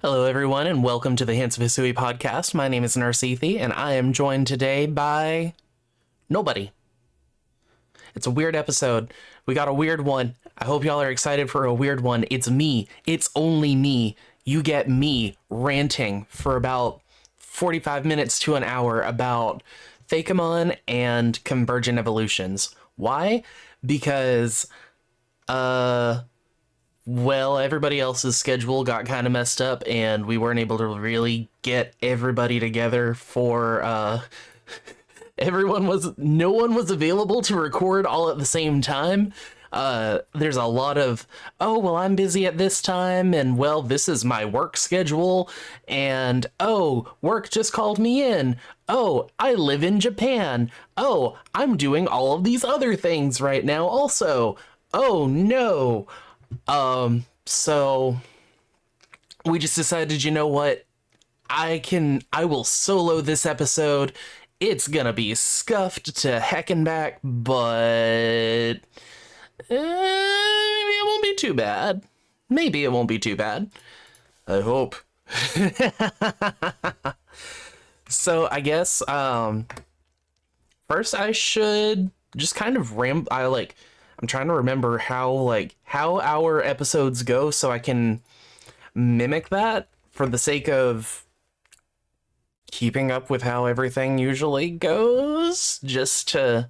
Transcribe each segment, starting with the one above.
Hello, everyone, and welcome to the Hints of Hisui podcast. My name is Narsithi, and I am joined today by nobody. It's a weird episode. We got a weird one. I hope y'all are excited for a weird one. It's me. It's only me. You get me ranting for about 45 minutes to an hour about Fakemon and Convergent Evolutions. Why? Because, well, everybody else's schedule got kind of messed up, and we weren't able to really get everybody together for, no one was available to record all at the same time. There's a lot of, oh, well, I'm busy at this time, and well, this is my work schedule, and oh, work just called me in. Oh, I live in Japan. Oh, I'm doing all of these other things right now also. Oh, no. So we just decided, you know what? I will solo this episode. It's gonna be scuffed to heck and back, but maybe it won't be too bad. Maybe it won't be too bad. I hope. So I guess, first I should just kind of I'm trying to remember how our episodes go so I can mimic that for the sake of keeping up with how everything usually goes, just to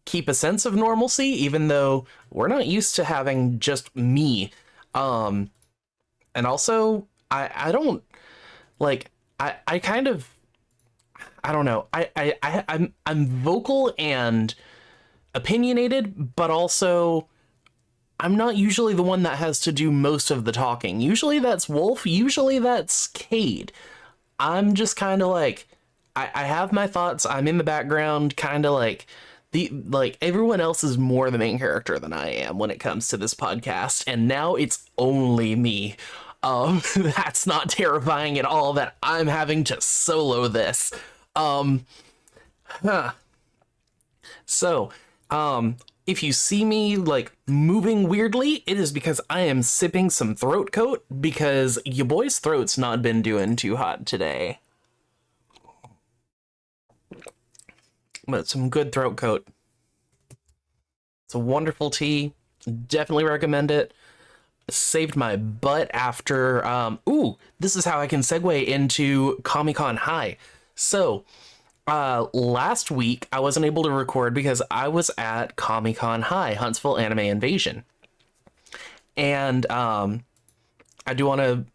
keep a sense of normalcy, even though we're not used to having just me. And also, I don't, like, I kind of, I don't know, I'm vocal and opinionated, but also I'm not usually the one that has to do most of the talking. Usually that's Wolf, usually that's Cade. I'm just kind of like, I have my thoughts, I'm in the background, kind of like everyone else is more the main character than I am when it comes to this podcast, and now it's only me. That's not terrifying at all that I'm having to solo this. So, if you see me, like, moving weirdly, it is because I am sipping some throat coat, because your boy's throat's not been doing too hot today. But some good throat coat. It's a wonderful tea. Definitely recommend it. Saved my butt after, this is how I can segue into Comic-Con High. So, last week, I wasn't able to record because I was at Comic-Con High, Huntsville Anime Invasion. And I do want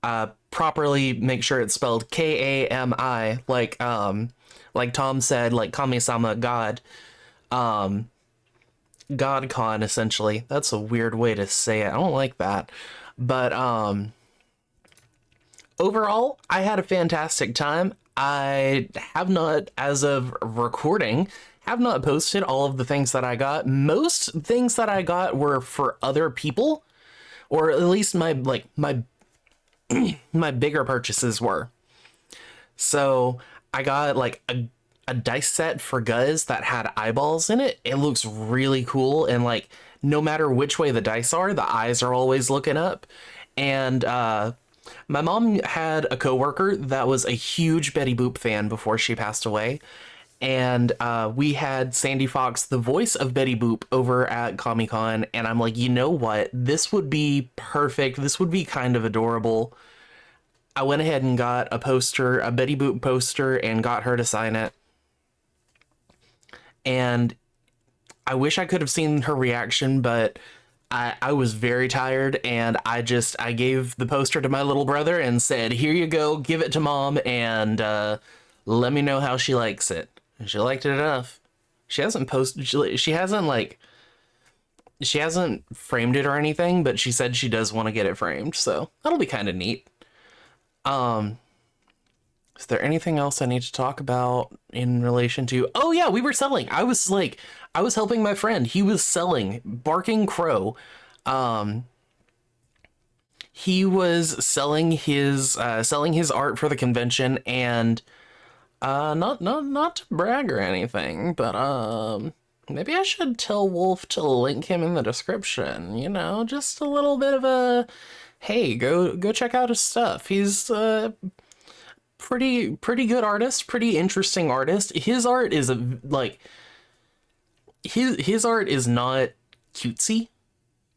to properly make sure it's spelled Kami, like Tom said, like Kami-sama, God. GodCon, essentially. That's a weird way to say it. I don't like that. But overall, I had a fantastic time. I have not, as of recording, have not posted all of the things that I got. Most things that I got were for other people, or at least my my bigger purchases were. So I got like a dice set for Guz that had eyeballs in it. It looks really cool, and like no matter which way the dice are, the eyes are always looking up. And my mom had a coworker that was a huge Betty Boop fan before she passed away. And we had Sandy Fox, the voice of Betty Boop, over at Comic-Con. And I'm like, you know what? This would be perfect. This would be kind of adorable. I went ahead and got a poster, a Betty Boop poster, and got her to sign it. And I wish I could have seen her reaction, but I was very tired, and I gave the poster to my little brother and said, here you go, give it to mom, and let me know how she likes it. And she liked it enough. She hasn't she hasn't framed it or anything, but she said she does want to get it framed, so that'll be kind of neat. Is there anything else I need to talk about in relation to... Oh yeah, we were selling. I was helping my friend. He was selling Barking Crow. He was selling his art for the convention, and not to brag or anything, but maybe I should tell Wolf to link him in the description. You know, just a little bit of a hey, go check out his stuff. He's pretty good artist, pretty interesting artist. His art is like his art is not cutesy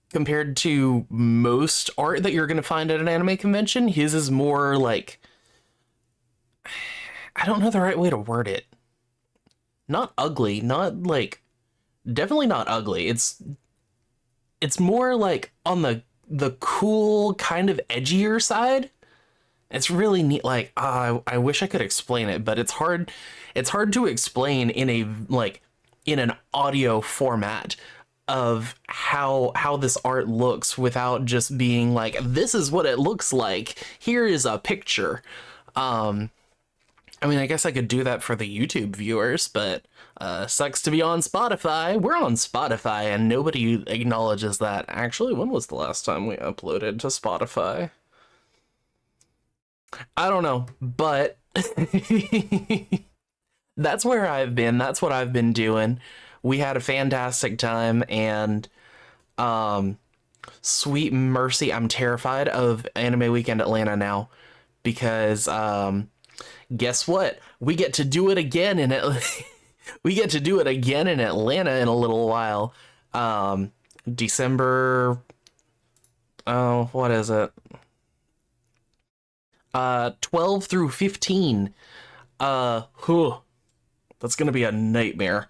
compared to most art that you're going to find at an anime convention. His is more like, I don't know the right way to word it. Not ugly, not like, definitely not ugly. It's more like on the cool kind of edgier side. It's really neat. Like, I wish I could explain it, but it's hard. It's hard to explain in a like in an audio format of how this art looks without just being like, this is what it looks like. Here is a picture. I mean, I guess I could do that for the YouTube viewers, but sucks to be on Spotify. We're on Spotify and nobody acknowledges that. Actually, when was the last time we uploaded to Spotify? I don't know, but that's where I've been. That's what I've been doing. We had a fantastic time, and sweet mercy, I'm terrified of Anime Weekend Atlanta now because guess what? We get to do it again in we get to do it again in Atlanta in a little while. December, oh, what is it? 12 through 15. Whew, that's gonna be a nightmare.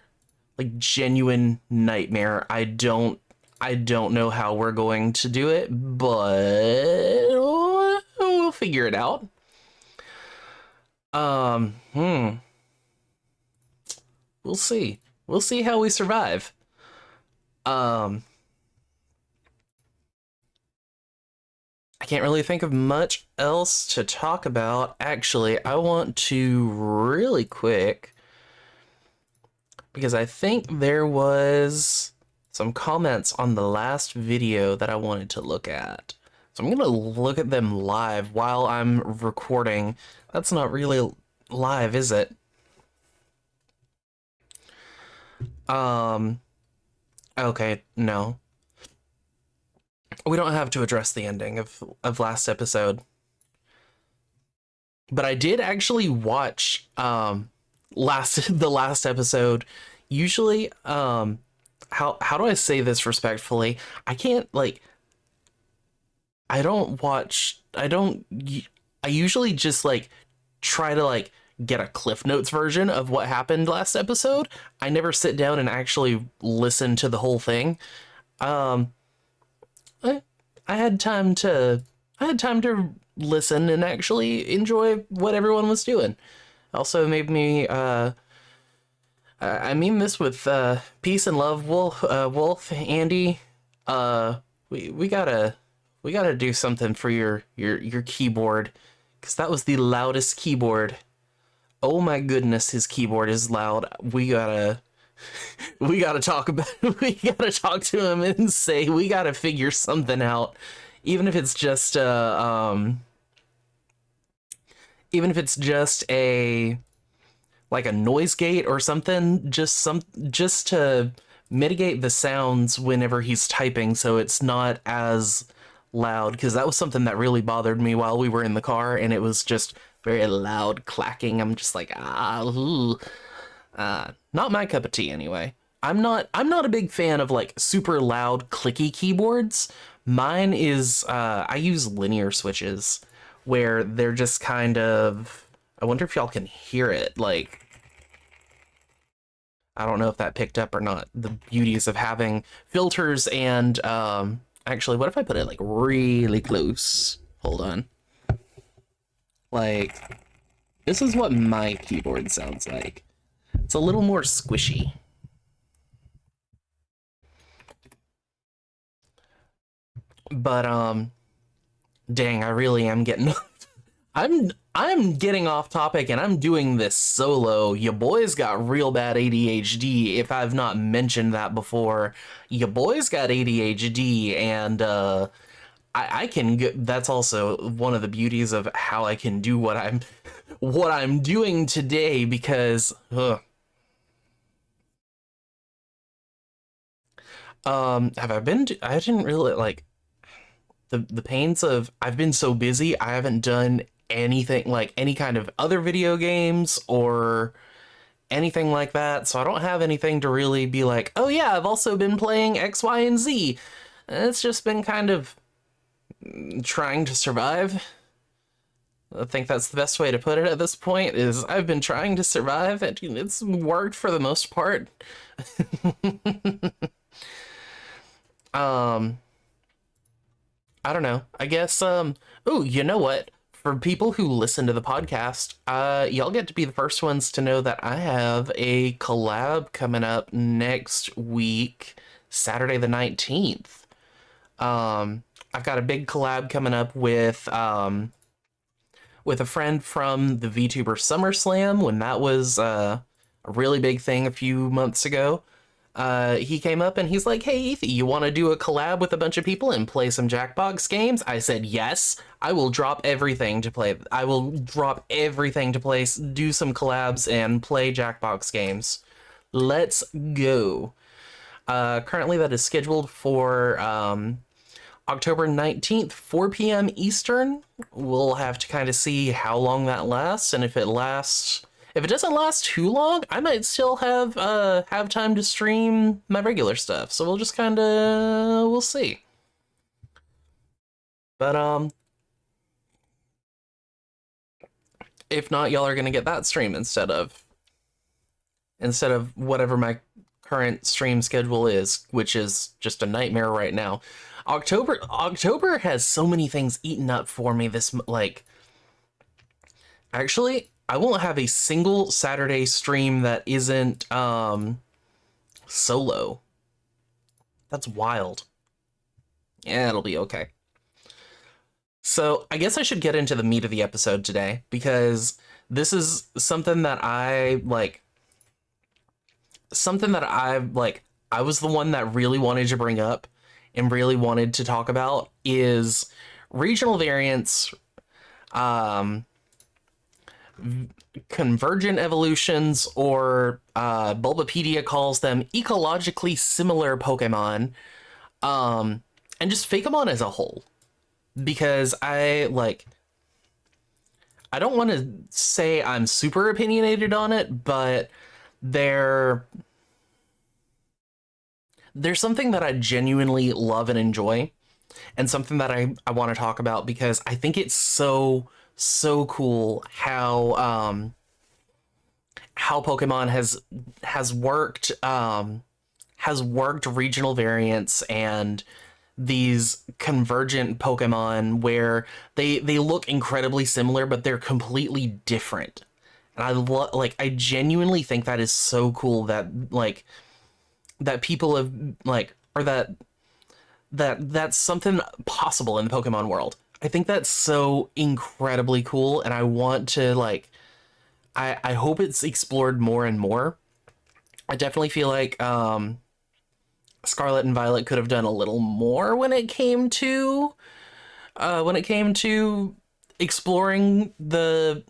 Like, genuine nightmare. I don't know how we're going to do it, but we'll figure it out. Um, hmm. We'll see. We'll see how we survive. Um, I can't really think of much else to talk about. Actually, I want to really quick, because I think there was some comments on the last video that I wanted to look at. So I'm gonna look at them live while I'm recording. That's not really live, is it? Um, okay, no. We don't have to address the ending of last episode. But I did actually watch the last episode. Usually, how do I say this respectfully? I can't like I don't watch I don't I usually just like try to like get a Cliff Notes version of what happened last episode. I never sit down and actually listen to the whole thing. Um I, I had time to listen and actually enjoy what everyone was doing. Also made me I mean this with peace and love, Wolf, Andy. We gotta do something for your keyboard, because that was the loudest keyboard. Oh my goodness, his keyboard is loud. We gotta talk about we gotta talk to him and say we gotta figure something out, even if it's just even if it's just a like a noise gate or something, just to mitigate the sounds whenever he's typing so it's not as loud, because that was something that really bothered me while we were in the car and it was just very loud clacking. I'm just like, ooh. Not my cup of tea anyway. I'm not a big fan of like super loud clicky keyboards. Mine is I use linear switches where they're just kind of, I wonder if y'all can hear it. Like, I don't know if that picked up or not. The beauties of having filters and actually, what if I put it like really close? Hold on. Like, this is what my keyboard sounds like. It's a little more squishy. But dang, I really am getting I'm getting off topic and I'm doing this solo. Your boy's got real bad ADHD, if I've not mentioned that before. Your boy's got ADHD, and I can get, that's also one of the beauties of how I can do what I'm doing today, because have I been to, I didn't really like, the pains of I've been so busy, I haven't done anything like any kind of other video games or anything like that, so I don't have anything to really be like, oh yeah, I've also been playing X, Y, and Z. It's just been kind of trying to survive. I think that's the best way to put it at this point, is I've been trying to survive, and it's worked for the most part. um, I don't know. I guess, oh, you know what? For people who listen to the podcast, y'all get to be the first ones to know that I have a collab coming up next week, Saturday the 19th. I've got a big collab coming up with a friend from the VTuber SummerSlam when that was a really big thing a few months ago. He came up and he's like, hey, Ethy, you want to do a collab with a bunch of people and play some Jackbox games? I said, yes, I will drop everything to play. I will drop everything to play, do some collabs and play Jackbox games. Let's go. Currently that is scheduled for October 19th, 4 p.m. Eastern. We'll have to kind of see how long that lasts, and if it doesn't last too long, I might still have time to stream my regular stuff. So we'll just we'll see. But if not, y'all are gonna get that stream instead of whatever my current stream schedule is, which is just a nightmare right now. October has so many things eaten up for me this actually, I won't have a single Saturday stream that isn't solo. That's wild. Yeah, it'll be okay. So I guess I should get into the meat of the episode today, because this is something that I was the one that really wanted to bring up and really wanted to talk about, is regional variants, convergent evolutions, or Bulbapedia calls them ecologically similar Pokemon, and just Fakemon as a whole. Because I don't want to say I'm super opinionated on it, but there's something that I genuinely love and enjoy, and something that I want to talk about, because I think it's so cool how Pokemon has worked regional variants and these convergent Pokemon where they look incredibly similar, but they're completely different. And I genuinely think that is so cool that that people have or that's something possible in the Pokemon world. I think that's so incredibly cool, and I want to I hope it's explored more and more. I definitely feel like Scarlet and Violet could have done a little more when it came to exploring the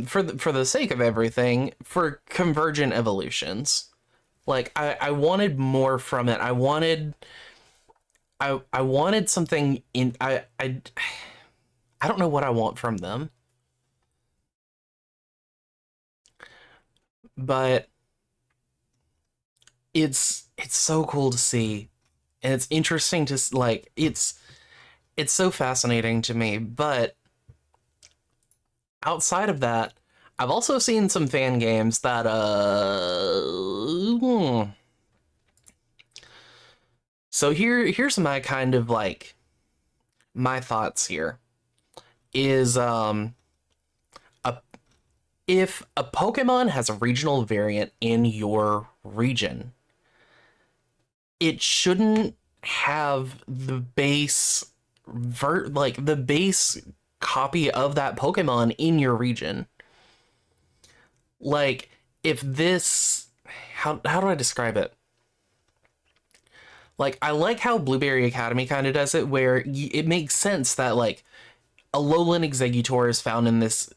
for the sake of everything, for convergent evolutions. I wanted more from it. I wanted something in I don't know what I want from them. But it's so cool to see, and it's interesting to it's so fascinating to me. But outside of that, I've also seen some fan games that So here's my kind of my thoughts here is if a Pokemon has a regional variant in your region, it shouldn't have the base the base copy of that Pokemon in your region. If this, how do I describe it? I like how Blueberry Academy kind of does it, where it makes sense that Alolan Exeggutor is found in this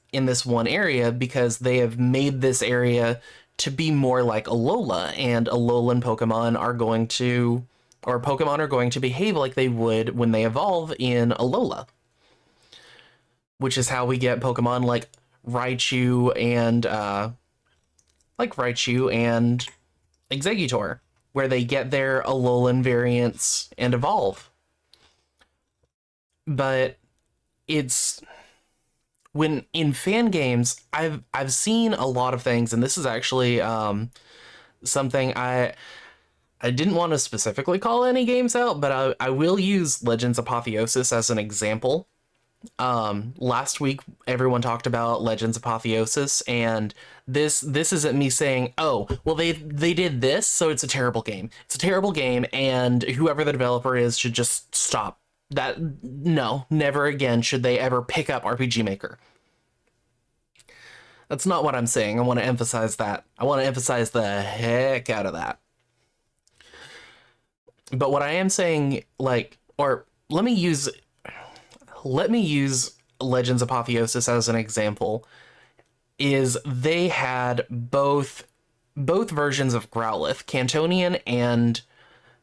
one area because they have made this area to be more like Alola, and Alolan Pokemon are going to or Pokemon are going to behave like they would when they evolve in Alola, which is how we get Pokemon Raichu and Raichu and Exeggutor, where they get their Alolan variants and evolve. But it's when in fan games, I've seen a lot of things, and this is actually something I didn't want to specifically call any games out, but I will use Legends Apotheosis as an example. Last week everyone talked about Legends Apotheosis, and this isn't me saying, oh well, they did this, so it's a terrible game. It's a terrible game, and whoever the developer is should just stop. That, no, never again should they ever pick up RPG Maker. That's not what I'm saying. I want to emphasize that. I want to emphasize the heck out of that. But what I am saying, or let me use Legends Apotheosis as an example, is they had both versions of Growlithe, Cantonian and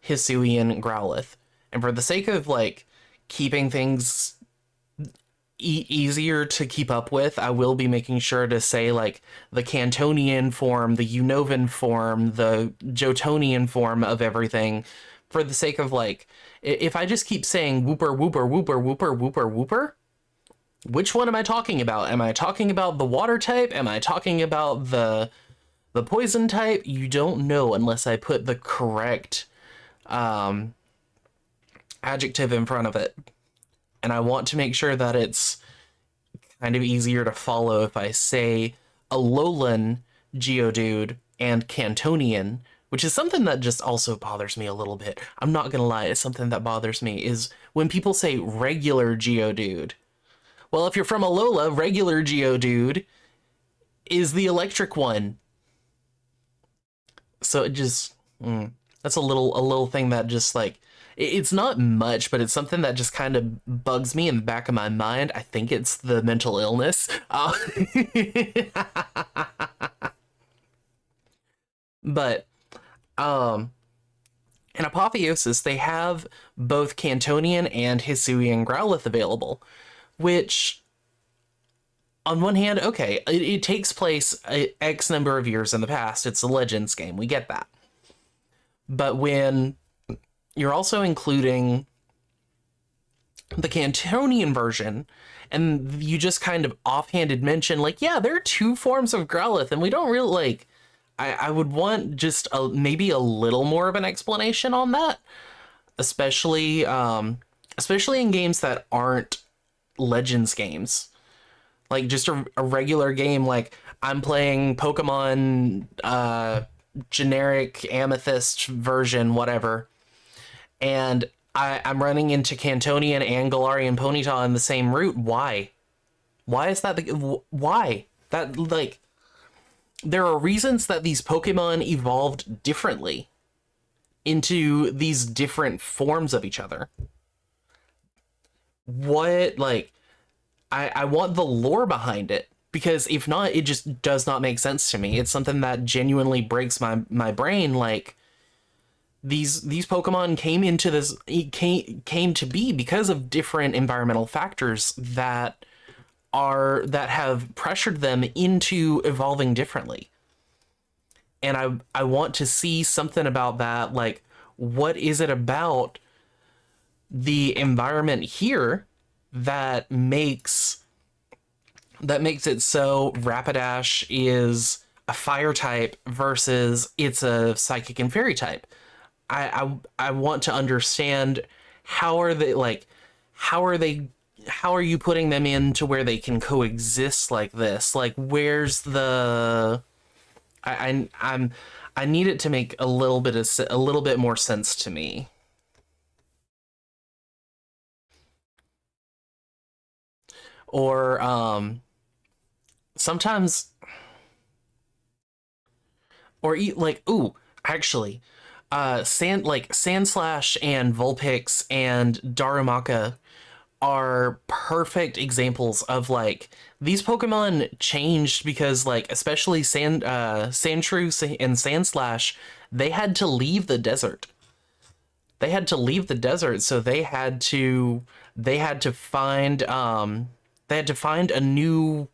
Hisuian Growlithe. And for the sake of keeping things easier to keep up with, I will be making sure to say the Cantonian form, the Unovan form, the Jotonian form of everything, for the sake of if I just keep saying whooper, whooper, whooper, whooper, whooper, whooper, which one am I talking about? Am I talking about the water type? Am I talking about the poison type? You don't know unless I put the correct adjective in front of it. And I want to make sure that it's kind of easier to follow if I say Alolan Geodude and Cantonian, which is something that just also bothers me a little bit. I'm not gonna lie, it's something that bothers me, is when people say regular Geodude. Well, if you're from Alola, regular Geodude is the electric one. So it just, that's a little thing that just it's not much, but it's something that just kind of bugs me in the back of my mind. I think it's the mental illness. But in Apotheosis, they have both Cantonian and Hisuian Growlithe available, which, on one hand, okay, it takes place X number of years in the past. It's a Legends game. We get that. But when you're also including the Cantonian version, and you just kind of offhanded mention, yeah, there are two forms of Growlithe, and we don't really, I would want just maybe a little more of an explanation on that, especially in games that aren't Legends games. Just a regular game, I'm playing Pokemon generic Amethyst version, whatever, and I'm running into Cantonian and Galarian Ponyta in the same route. Why? Why is that why? That, there are reasons that these Pokemon evolved differently into these different forms of each other. What, I want the lore behind it, because if not, it just does not make sense to me. It's something that genuinely breaks my brain. These Pokemon came to be because of different environmental factors that have pressured them into evolving differently. And I want to see something about that. What is it about the environment here that makes it so Rapidash is a fire type versus it's a psychic and fairy type? I want to understand, how are you putting them into where they can coexist like this? Where's the, I need it to make a little bit more sense to me. Or sometimes, or ooh, actually, Sandslash and Vulpix and Darumaka are perfect examples of these Pokemon changed because especially Sandshrew and Sandslash, they had to leave the desert. they had to leave the desert, so they had to find they had to find a new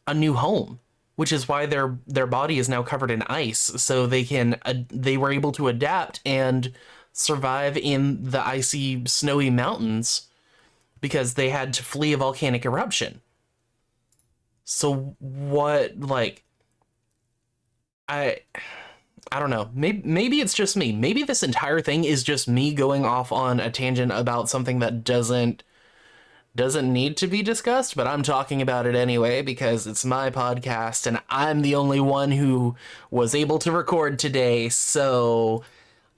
home, which is why their body is now covered in ice, so they were able to adapt and survive in the icy, snowy mountains because they had to flee a volcanic eruption. So what, like, I I don't know. Maybe it's just me. Maybe this entire thing is just me going off on a tangent about something that doesn't need to be discussed, but I'm talking about it anyway because it's my podcast and I'm the only one who was able to record today. So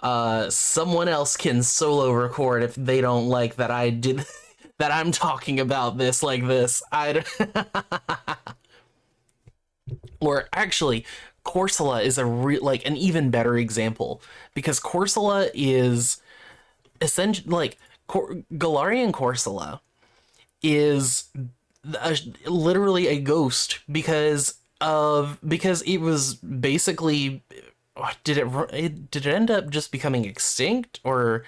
someone else can solo record if they don't like that I did that I'm talking about this like this. Or actually, Corsola is like an even better example because Corsola is essentially like Galarian Corsola is literally a ghost because it was basically did it end up just becoming extinct, or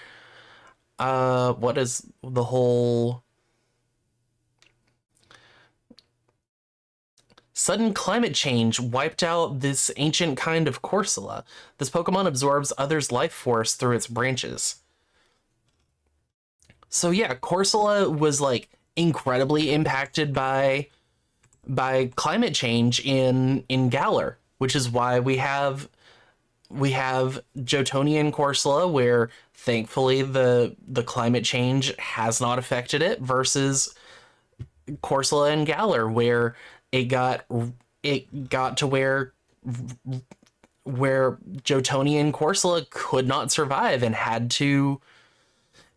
what is the whole sudden climate change wiped out this ancient kind of Corsola. This Pokemon absorbs others' life force through its branches. So yeah, Corsola was like incredibly impacted by climate change in Galar, which is why we have Jotonian Corsola, where thankfully the climate change has not affected it, versus Corsola and Galar, where it got to where Jotonian Corsola could not survive and had to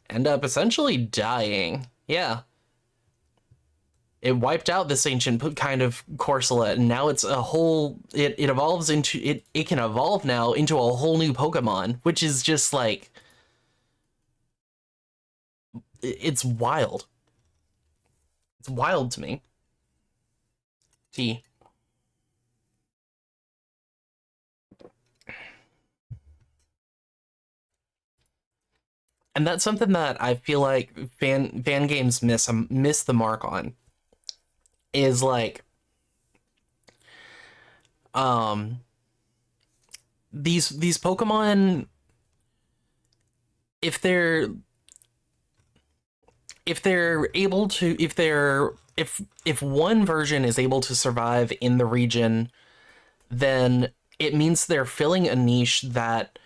end up essentially dying. Yeah. It wiped out this ancient kind of Corsola, and now it's a whole it evolves into it can evolve now into a whole new Pokemon, which is just like it's wild. It's wild to me. See. And that's something that I feel like fan games miss the mark on, is like um these Pokemon, if they're able to if one version is able to survive in the region, then it means they're filling a niche that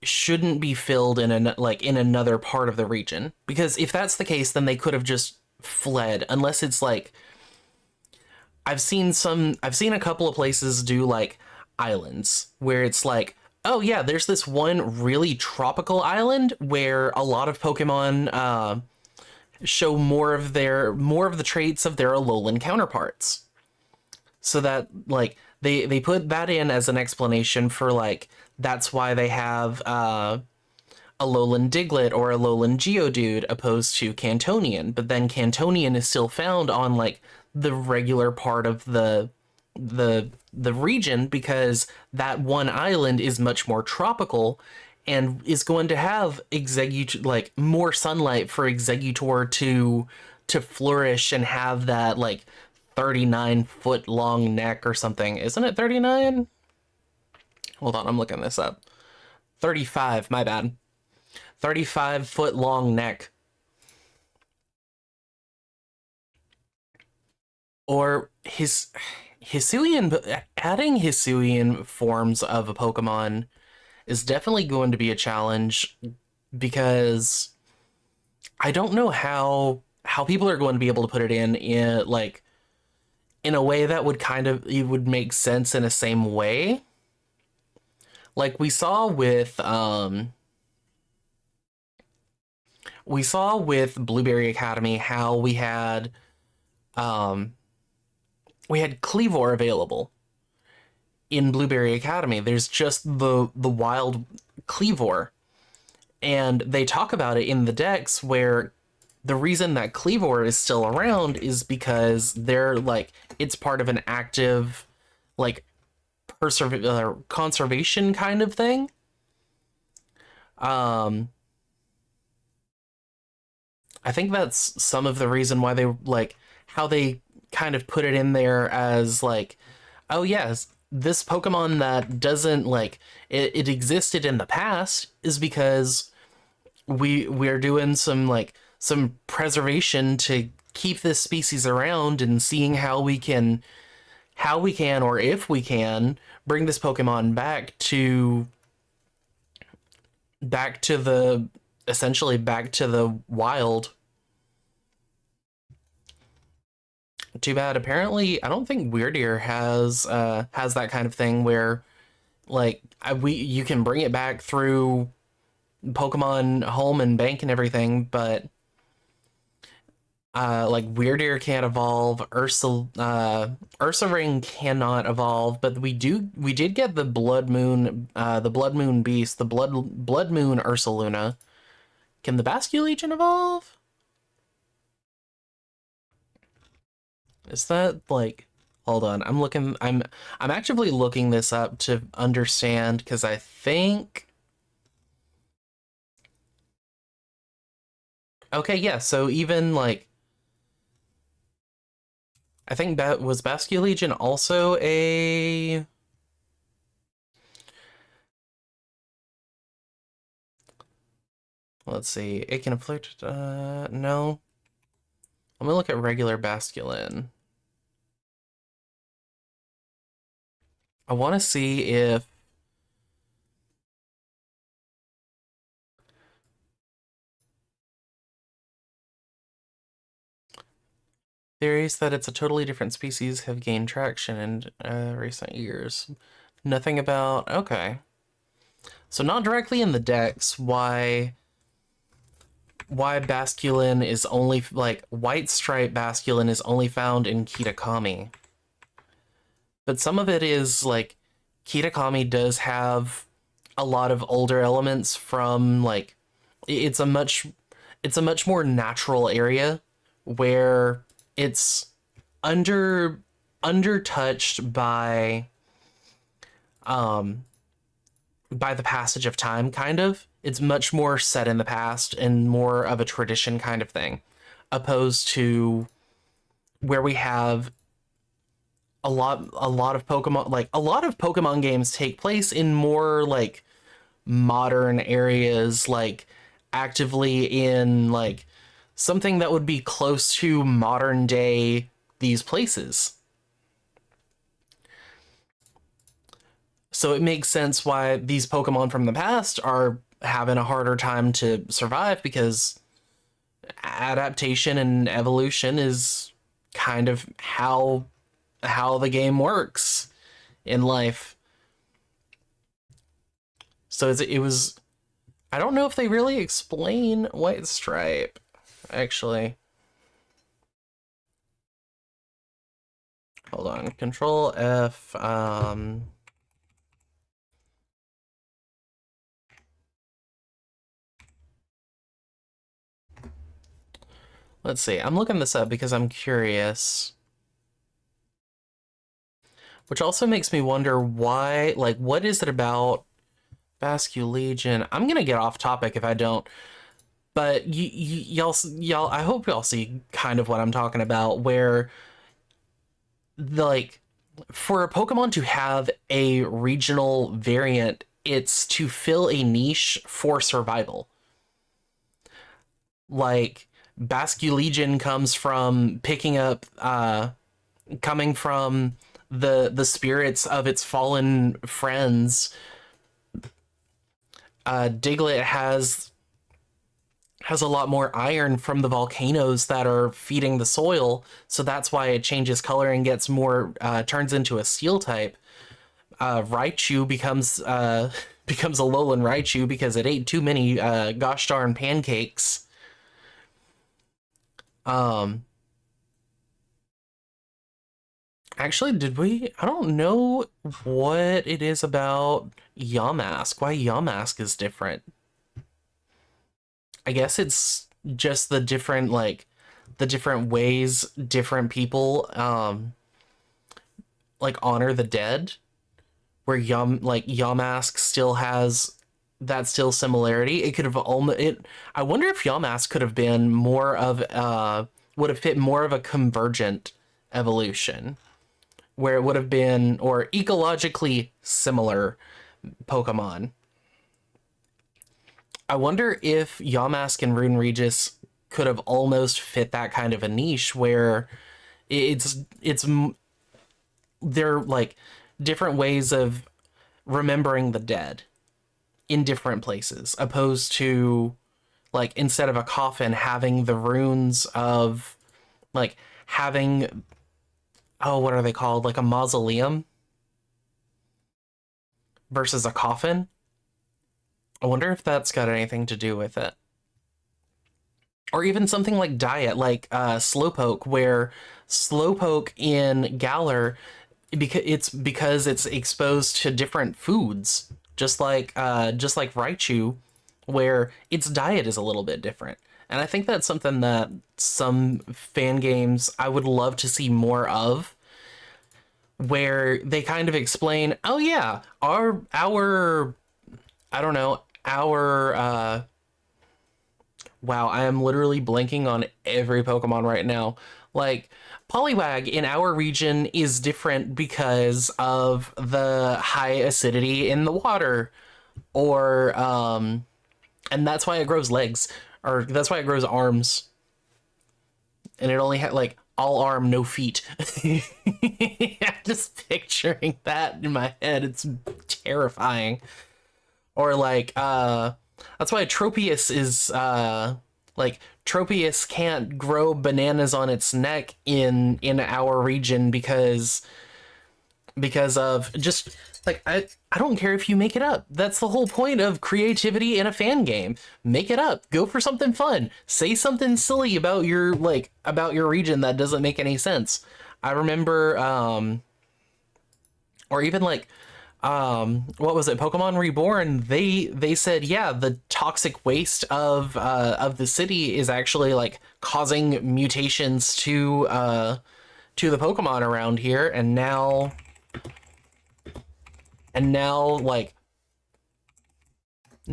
shouldn't be filled in another part of the region, because if that's the case, then they could have just fled, unless it's like I've seen a couple of places do like islands where it's like, oh yeah, there's this one really tropical island where a lot of Pokemon show more of the traits of their Alolan counterparts. So that like they put that in as an explanation for like that's why they have Alolan Diglett or Alolan Geodude opposed to Cantonian, but then Cantonian is still found on like the regular part of the region because that one island is much more tropical and is going to have like more sunlight for Exeggutor to flourish and have that like 39-foot long neck or something. Isn't it 39? Hold on, I'm looking this up. 35, my bad. 35-foot long neck. Or Hisuian, adding Hisuian forms of a Pokemon is definitely going to be a challenge, because I don't know how people are going to be able to put it in like in a way that would it would make sense in the same way. Like we saw with Blueberry Academy how we had Cleavor available in Blueberry Academy. There's just the wild Cleavor, and they talk about it in the decks where the reason that Cleavor is still around is because they're like it's part of an active like conservation kind of thing. I think that's some of the reason why they like how they kind of put it in there as like, oh yes, this Pokemon that doesn't like it existed in the past is because we're doing some like some preservation to keep this species around and seeing how we can or if we can bring this Pokemon back to the essentially back to the wild. Too bad. Apparently, I don't think Weird Ear has that kind of thing where like we you can bring it back through Pokemon Home and Bank and everything, but like Weird Ear can't evolve. Ursa Ring cannot evolve, but we did get the Blood Moon Beast, the Blood Moon Ursaluna. Can the Basculegion evolve? Is that like hold on, I'm actively looking this up to understand because I think okay, yeah, so even like I think that was Basculegion also a let's see, it can afflict no. Let me look at regular Basculin. I want to see if theories that it's a totally different species have gained traction in recent years. Nothing about okay. So not directly in the decks. Why Basculin is only like White Stripe Basculin is only found in Kitakami. But some of it is like Kitakami does have a lot of older elements from like it's a much it's a much more natural area where it's under undertouched um by the passage of time kind of. It's much more set in the past and more of a tradition kind of thing opposed to where we have a lot of Pokemon like a lot of Pokemon games take place in more like modern areas like actively in like something that would be close to modern day these places. So it makes sense why these Pokemon from the past are having a harder time to survive because adaptation and evolution is kind of how the game works in life. So it was I don't know if they really explain White Stripe actually. Hold on. Control F let's see. I'm looking this up because I'm curious. Which also makes me wonder why, like, what is it about Basculegion? I'm gonna get off topic if I don't. But y'all, I hope y'all see kind of what I'm talking about, where like for a Pokemon to have a regional variant, it's to fill a niche for survival. Like Basculegion comes from picking up coming from the spirits of its fallen friends. Diglett has a lot more iron from the volcanoes that are feeding the soil, so that's why it changes color and gets more turns into a steel type. Raichu becomes a Alolan Raichu because it ate too many gosh darn pancakes. Um, Actually, did we? I don't know what it is about Yamask. Why Yamask is different? I guess it's just the different the different ways different people like honor the dead. Where Yamask still has that still similarity. It could have almost it. I wonder if Yamask could have been more of would have fit more of a convergent evolution, where it would have been or ecologically similar Pokemon. I wonder if Yamask and Rune Regis could have almost fit that kind of a niche where it's they're like different ways of remembering the dead in different places, opposed to like instead of a coffin having the runes of like having, oh, what are they called, like a mausoleum versus a coffin. I wonder if that's got anything to do with it. Or even something like diet, like Slowpoke, where Slowpoke in Galar, because it's exposed to different foods, just like Raichu, where its diet is a little bit different. And I think that's something that some fan games I would love to see more of, where they kind of explain, oh yeah, our I don't know, our wow, I am literally blanking on every Pokemon right now. Like, Poliwag in our region is different because of the high acidity in the water, or and that's why it grows legs, or that's why it grows arms, and it only had like all arm, no feet. I'm just picturing that in my head. It's terrifying. Or like that's why Tropius is like Tropius can't grow bananas on its neck in our region because of just like I don't care if you make it up. That's the whole point of creativity in a fan game. Make it up. Go for something fun. Say something silly about your about your region that doesn't make any sense. I remember or even like what was it, Pokemon Reborn, they said, yeah, the toxic waste of the city is actually like causing mutations to the Pokemon around here, and now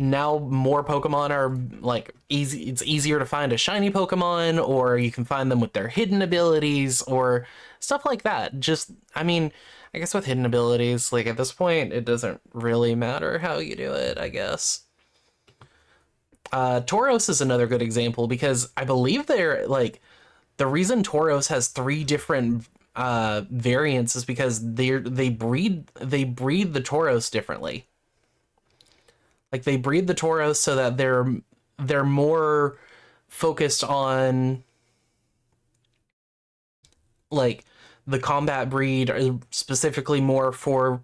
more Pokemon are like easy. It's easier to find a shiny Pokemon, or you can find them with their hidden abilities or stuff like that. Just, I mean, I guess with hidden abilities, like at this point, it doesn't really matter how you do it, I guess. Tauros is another good example because I believe they're like the reason Tauros has three different variants is because they breed the Tauros differently. Like they breed the Tauros so that they're more focused on like the combat breed, are specifically more for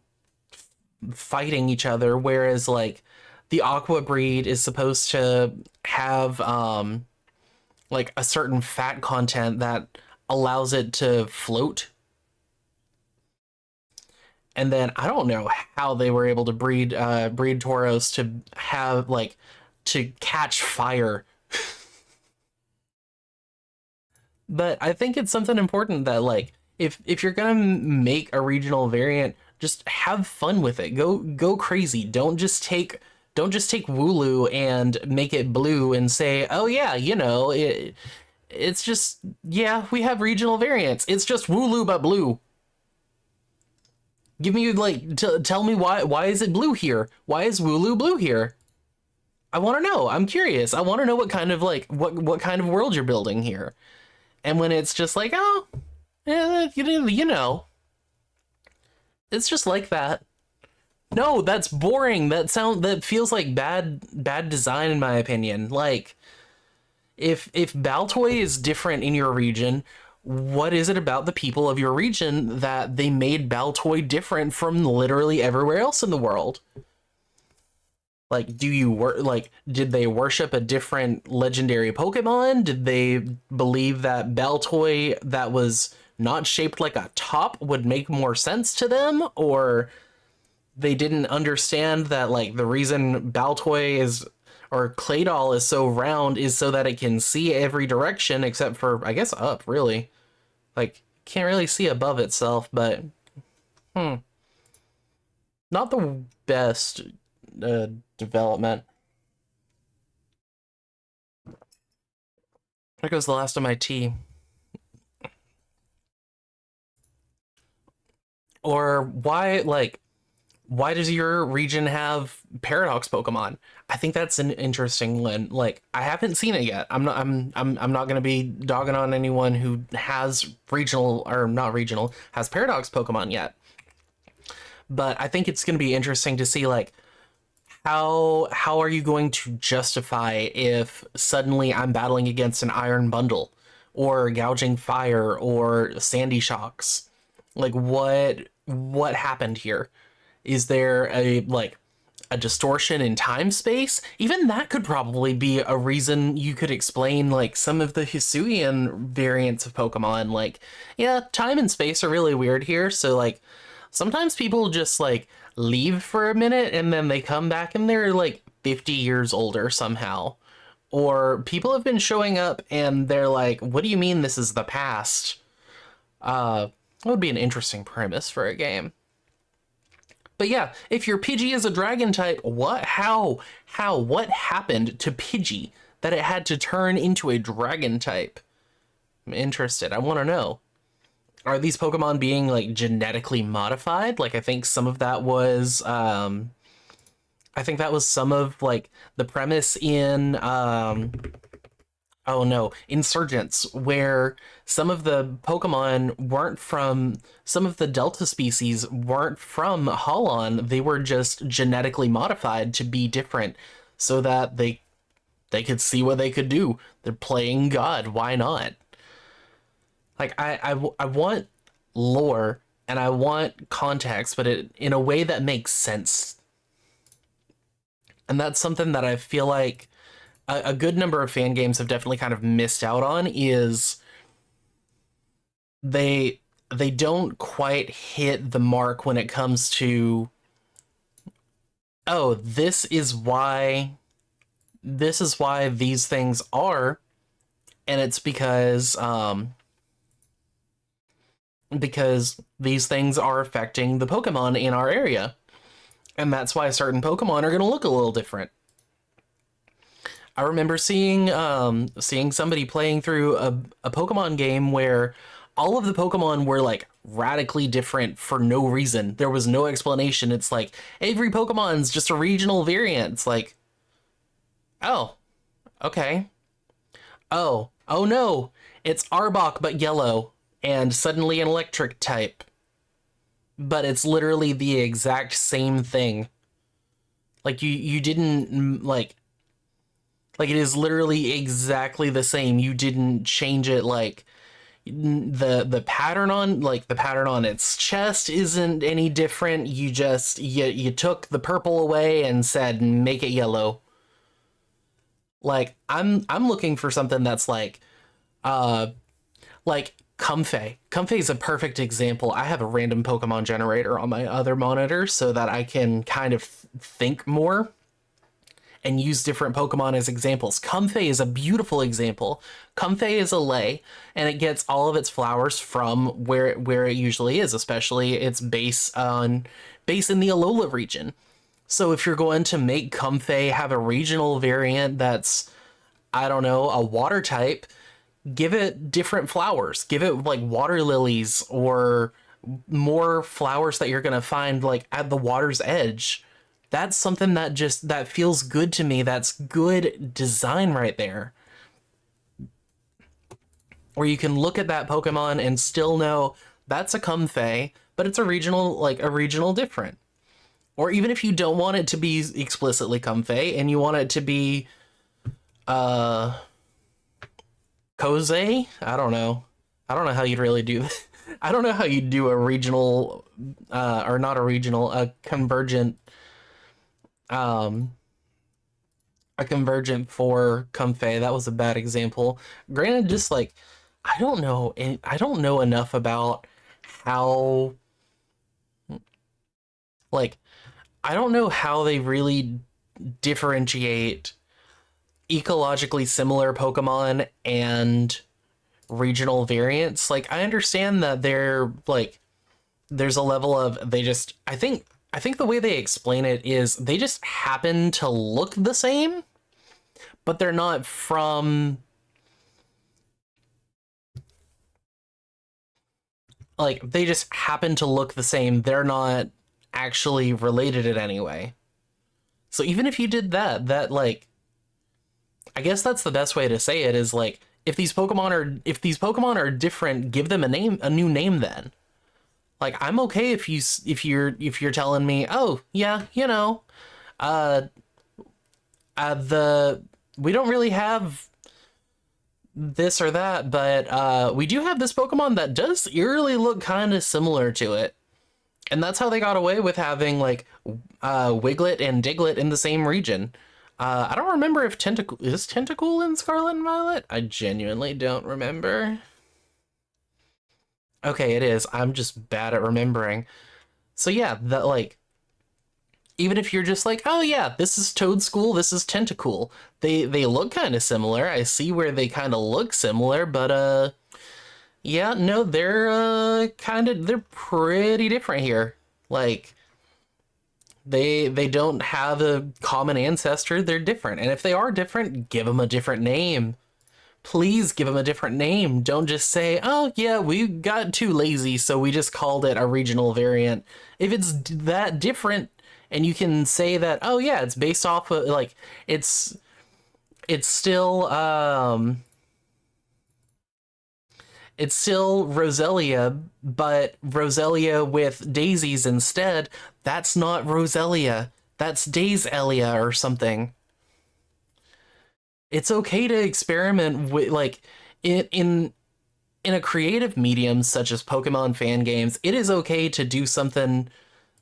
fighting each other, whereas like the aqua breed is supposed to have like a certain fat content that allows it to float. And then I don't know how they were able to breed Tauros to have like to catch fire. But I think it's something important that like if you're gonna make a regional variant, just have fun with it. Go crazy. Don't just take Wooloo and make it blue and say, oh yeah, you know, it's just, yeah, we have regional variants. It's just Wooloo but blue. Give me like tell me why is it blue here? Why is Wooloo blue here? I want to know. I'm curious. I want to know what kind of like what kind of world you're building here. And when it's just like, oh, yeah, you know, it's just like that. No, that's boring. That feels like bad design in my opinion. Like if Baltoy is different in your region, what is it about the people of your region that they made Baltoy different from literally everywhere else in the world? Like, did they worship a different legendary Pokemon? Did they believe that Baltoy that was not shaped like a top would make more sense to them? Or they didn't understand that, like, the reason Baltoy is, or Claydol is so round is so that it can see every direction except for, I guess, up, really. Like, can't really see above itself, but, not the best development. There goes the last of my tea. Or why does your region have paradox Pokemon? I think that's an interesting one. Like, I haven't seen it yet. I'm not gonna be dogging on anyone who has regional, or not regional, has paradox Pokemon yet. But I think it's gonna be interesting to see, like, how are you going to justify if suddenly I'm battling against an iron bundle or gouging fire or sandy shocks? Like, what happened here? Is there a distortion in time space? Even that could probably be a reason you could explain like some of the Hisuian variants of Pokemon. Like, yeah, time and space are really weird here, so like sometimes people just like leave for a minute and then they come back and they're like 50 years older somehow. Or people have been showing up and they're like, what do you mean this is the past? That would be an interesting premise for a game. But yeah, if your Pidgey is a dragon type, what happened to Pidgey that it had to turn into a dragon type? I'm interested. I want to know. Are these Pokemon being like genetically modified? Like, I think some of that was, I think that was some of like the premise in, oh no, Insurgents, where some of the Pokemon weren't from, some of the Delta species weren't from Holon. They were just genetically modified to be different so that they could see what they could do. They're playing God. Why not? Like, I want lore and I want context, but in a way that makes sense. And that's something that I feel like a good number of fan games have definitely kind of missed out on, is they don't quite hit the mark when it comes to, oh, this is why these things are, and it's because these things are affecting the Pokemon in our area. And that's why certain Pokemon are going to look a little different. I remember seeing somebody playing through a Pokemon game where all of the Pokemon were like radically different for no reason. There was no explanation. It's like every Pokemon's just a regional variant. It's like, oh, okay. Oh no, it's Arbok but yellow and suddenly an electric type. But it's literally the exact same thing. Like you didn't like it is literally exactly the same. You didn't change it. Like the pattern on, like the pattern on its chest isn't any different. You took the purple away and said make it yellow. Like I'm looking for something that's like Comfey. Comfey is a perfect example. I have a random Pokemon generator on my other monitor so that I can kind of think more and use different Pokemon as examples. Comfey is a beautiful example. Comfey is a lay, and it gets all of its flowers from where it usually is, especially its base in the Alola region. So if you're going to make Comfey have a regional variant that's, I don't know, a water type, give it different flowers. Give it like water lilies or more flowers that you're going to find like at the water's edge. That's something that feels good to me. That's good design right there. Where you can look at that Pokemon and still know that's a Comfey, but it's a regional different. Or even if you don't want it to be explicitly Comfey and you want it to be Kosei? I don't know. I don't know how you'd really do that. I don't know how you'd do a regional or not a regional, a convergent for Comfey. That was a bad example. Granted, just like I don't know enough about how, like, I don't know how they really differentiate ecologically similar Pokemon and regional variants. Like, I understand that they're like there's a level of I think the way they explain it is they just happen to look the same, but they're not from, like, they just happen to look the same. They're not actually related in any way. So even if you did that, like, I guess that's the best way to say it is like, if these Pokemon are different, give them a new name then. Like, I'm okay if you're telling me, oh yeah, uh, the we don't really have this or that, but we do have this Pokemon that does eerily look kind of similar to it. And that's how they got away with having like Wiglet and Diglett in the same region. I don't remember if Tentacool in Scarlet and Violet? I genuinely don't remember. Okay, it is. I'm just bad at remembering. So yeah, that like, even if you're just like, oh yeah, this is Toadscool, this is Tentacool. They look kind of similar. I see where they kind of look similar, but yeah, no, they're pretty different here. Like they don't have a common ancestor. They're different. And if they are different, give them a different name. Please give them a different name. Don't just say, oh yeah, we got too lazy, so we just called it a regional variant. If it's that different and you can say that, oh yeah, it's based off of like it's still it's still Roselia, but Roselia with daisies instead. That's not Roselia. That's Daiselia or something. It's okay to experiment with like in a creative medium such as Pokemon fan games. It is okay to do something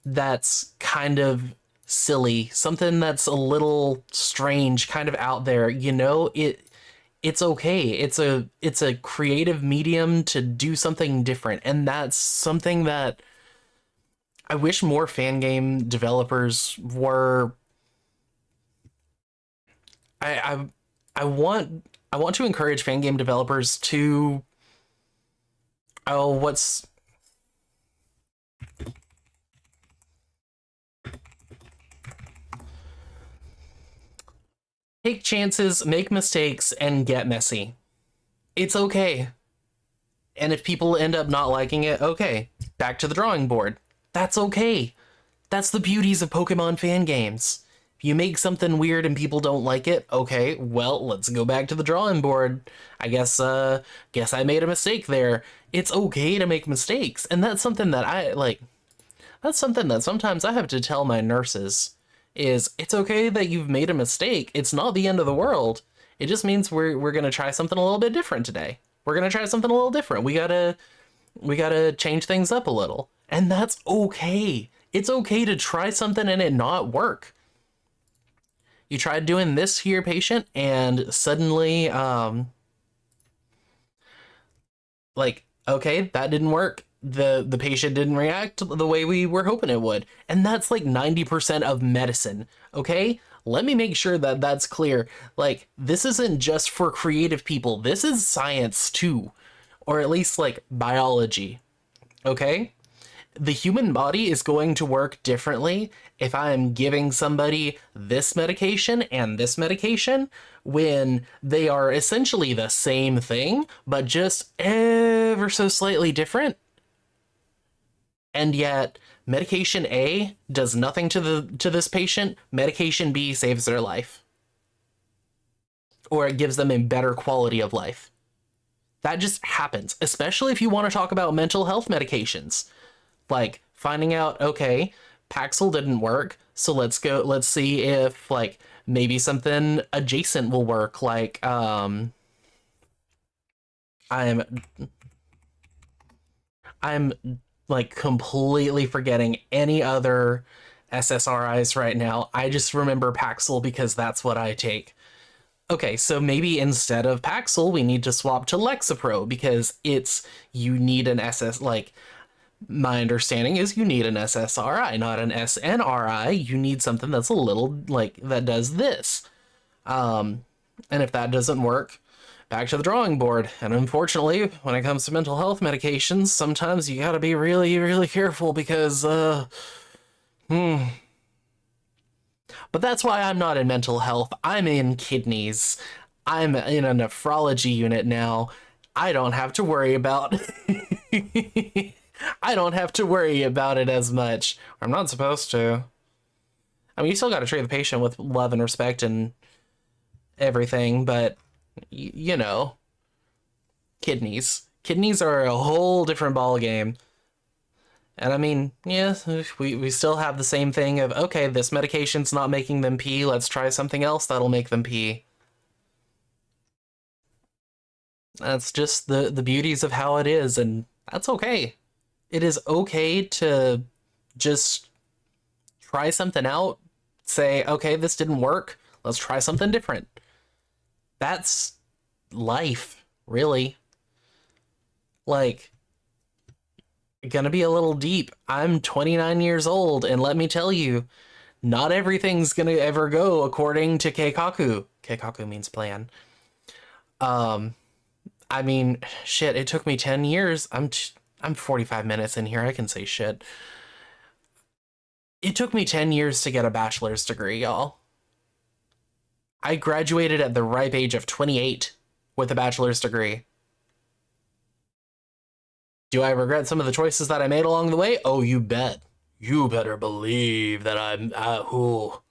that's kind of silly, something that's a little strange, kind of out there. It's okay. It's a creative medium to do something different, and that's something that I wish more fan game developers were. I I want to encourage fan game developers to oh what's take chances, make mistakes, and get messy. It's okay. And if people end up not liking it, okay, back to the drawing board. That's okay. That's the beauties of Pokemon fan games. If you make something weird and people don't like it, okay, well, let's go back to the drawing board. Guess I made a mistake there. It's okay to make mistakes. And that's something that that's something that sometimes I have to tell my nurses is it's okay that you've made a mistake. It's not the end of the world. It just means we're going to try something a little bit different today. We're going to try something a little different. We got to change things up a little. And that's okay. It's okay to try something and it not work. You tried doing this to your patient and suddenly okay, that didn't work. The patient didn't react the way we were hoping it would. And that's like 90% of medicine, okay? Let me make sure that that's clear. Like, this isn't just for creative people. This is science too, or at least like biology, okay? The human body is going to work differently if I'm giving somebody this medication and this medication when they are essentially the same thing, but just ever so slightly different. And yet, medication A does nothing to this patient, medication B saves their life. Or it gives them a better quality of life. That just happens, especially if you want to talk about mental health medications. Like finding out, okay, Paxil didn't work, so let's see if like maybe something adjacent will work, like I'm like completely forgetting any other SSRIs right now. I just remember Paxil because that's what I take. Okay, so maybe instead of Paxil, we need to swap to Lexapro because you need an my understanding is you need an SSRI, not an SNRI. You need something that's a little like that does this. And if that doesn't work, back to the drawing board. And unfortunately, when it comes to mental health medications, sometimes you gotta be really, really careful because Hmm. But that's why I'm not in mental health. I'm in kidneys. I'm in a nephrology unit now. I don't have to worry about I don't have to worry about it as much. I'm not supposed to. I mean, you still got to treat the patient with love and respect and everything, but you know, kidneys. Kidneys are a whole different ball game. And I mean, yeah, we still have the same thing of, okay, this medication's not making them pee, let's try something else that'll make them pee. That's just the beauties of how it is, and that's okay. It is okay to just try something out, say, okay, this didn't work, let's try something different. That's life, really. Like, gonna be a little deep. I'm 29 years old, and let me tell you, not everything's gonna ever go according to Keikaku. Keikaku means plan. Um, I mean, shit, it took me 10 years. I'm 45 minutes in here. I can say shit. It took me 10 years to get a bachelor's degree, y'all. I graduated at the ripe age of 28 with a bachelor's degree. Do I regret some of the choices that I made along the way? Oh, you bet. You better believe that ooh.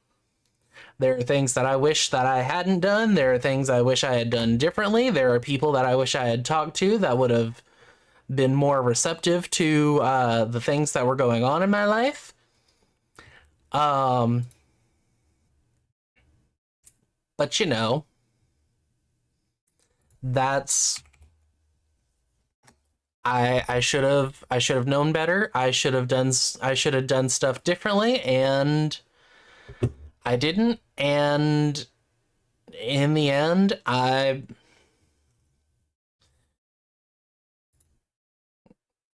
There are things that I wish that I hadn't done. There are things I wish I had done differently. There are people that I wish I had talked to that would have been more receptive to the things that were going on in my life. Um, but you know, that's I should have known better. I should have done stuff differently, and I didn't. And in the end, I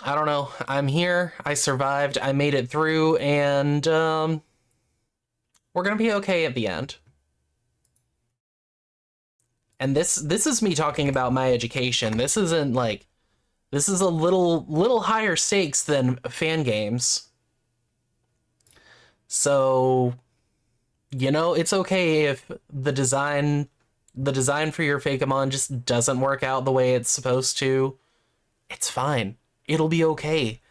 don't know. I'm here. I survived. I made it through, and we're gonna be okay at the end. And this is me talking about my education. This isn't like this is a little higher stakes than fan games. So, you know, it's okay if the design for your Fakemon just doesn't work out the way it's supposed to. It's fine. It'll be okay.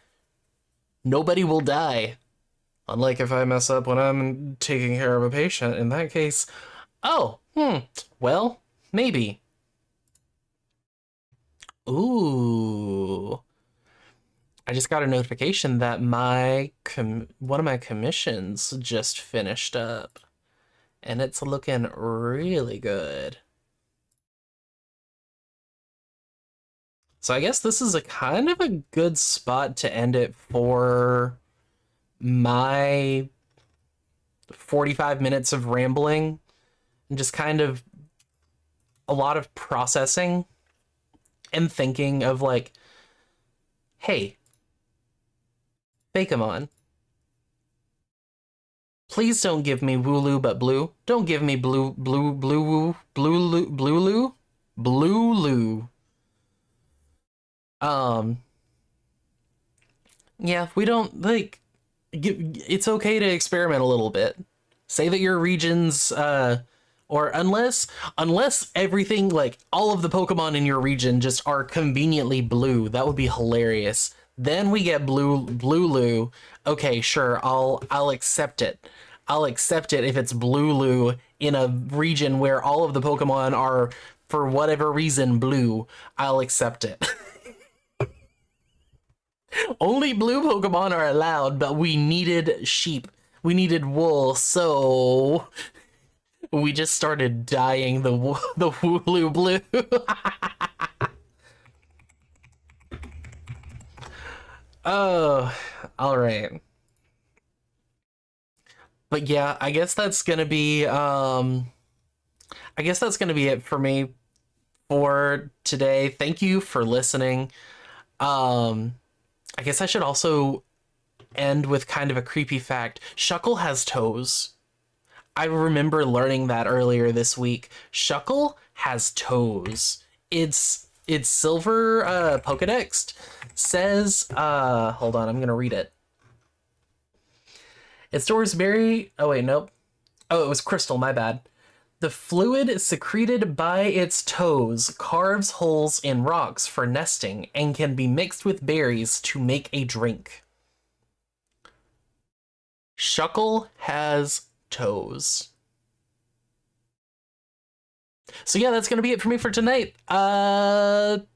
Nobody will die. Unlike if I mess up when I'm taking care of a patient. In that case, oh, well, maybe. Ooh. I just got a notification that one of my commissions just finished up, and it's looking really good. So I guess this is a kind of a good spot to end it for my 45 minutes of rambling and just kind of a lot of processing and thinking of like, hey, Fakemon, please don't give me Wooloo but blue. Don't give me blue loo. Um, yeah, we don't like. It's okay to experiment a little bit. Say that your regions, or unless everything like all of the Pokemon in your region just are conveniently blue, that would be hilarious. Then we get blue. Okay, sure, I'll accept it. I'll accept it if it's blue in a region where all of the Pokemon are for whatever reason blue. I'll accept it. Only blue Pokemon are allowed, but we needed sheep. We needed wool, so we just started dyeing the Wooloo blue. Oh, all right. But yeah, I guess that's gonna be it for me for today. Thank you for listening. Um, I guess I should also end with kind of a creepy fact. Shuckle has toes. I remember learning that earlier this week. Shuckle has toes. It's silver Pokedex says hold on, I'm gonna read it. It stores berry. Oh, wait, nope. Oh, it was crystal, my bad. The fluid secreted by its toes carves holes in rocks for nesting and can be mixed with berries to make a drink. Shuckle has toes. So yeah, that's gonna be it for me for tonight. Bye-bye.